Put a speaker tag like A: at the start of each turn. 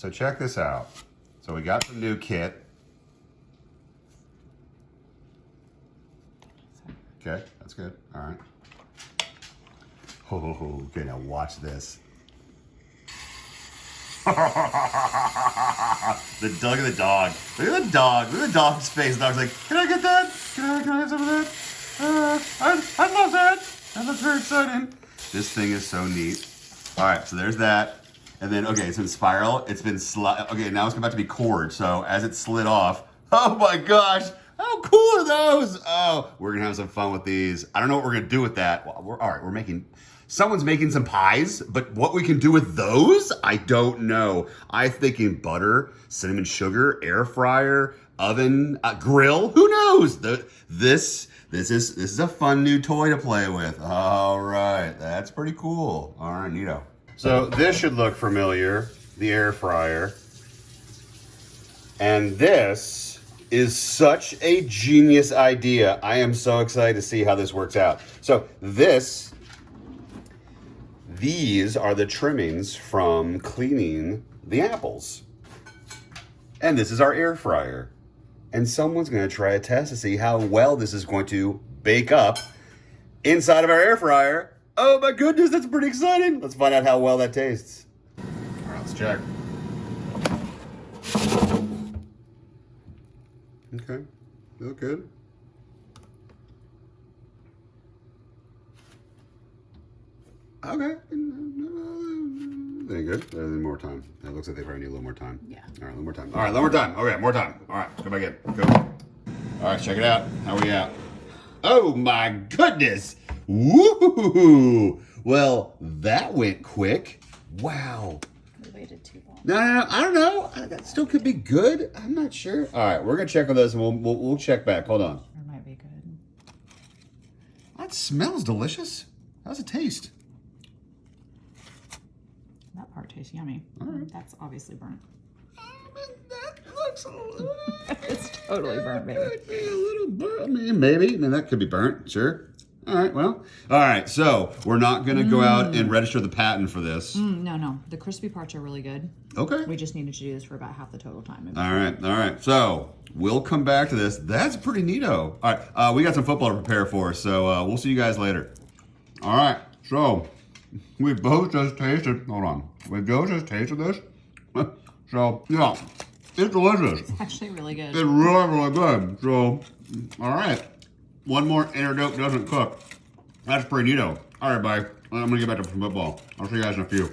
A: So check this out. So we got the new kit. Okay, that's good. All right. Oh, okay, now watch this. Look at the dog. Look at the dog. Look at the dog's face. The dog's like, can I get that? Can I have some of that? I love that. That looks very exciting. This thing is so neat. All right, so there's that. And then, okay, it's in spiral. It's been okay, now it's about to be cord. So as it slid off, oh my gosh, how cool are those? Oh, we're gonna have some fun with these. I don't know what we're gonna do with that. Well, all right, someone's making some pies, but what we can do with those, I don't know. I'm thinking butter, cinnamon sugar, air fryer, oven, grill. Who knows? This is a fun new toy to play with. All right, that's pretty cool. All right, neato. So this should look familiar, the air fryer. And this is such a genius idea. I am so excited to see how this works out. So these are the trimmings from cleaning the apples. And this is our air fryer. And someone's gonna try a test to see how well this is going to bake up inside of our air fryer. Oh my goodness, that's pretty exciting. Let's find out how well that tastes. All right, let's check. Okay, look good. Okay. Very good. Better than more time. It looks like they probably need a little more time.
B: Yeah.
A: All right, a little more time. All right, a little more time. Okay, more time. All right, let's go back in. Go. All right, check it out. How are we at? Oh my goodness. Woo! Well, that went quick. Wow.
B: We waited too long.
A: No, I don't know. That still could be good. I'm not sure. All right, we're gonna check on this, and we'll check back. Hold on.
B: It might be good.
A: That smells delicious. How's it taste?
B: That part tastes yummy.
A: All right.
B: That's obviously burnt.
A: That looks a little.
B: It's totally burnt, baby.
A: Could be a little burnt. I mean, maybe. I mean, that could be burnt. Sure. All right. Well. All right. So we're not gonna go out and register the patent for this.
B: No. The crispy parts are really good.
A: Okay.
B: We just needed to do this for about half the total time.
A: All right. So we'll come back to this. That's pretty neato. All right. We got some football to prepare for, so we'll see you guys later. All right. So we both just tasted. Hold on. We both just tasted this. So yeah, it's delicious.
B: It's actually really good.
A: It's really, really good. So, all right. One more antidote doesn't cook. That's pretty neato. All right, bye. I'm gonna get back to football. I'll see you guys in a few.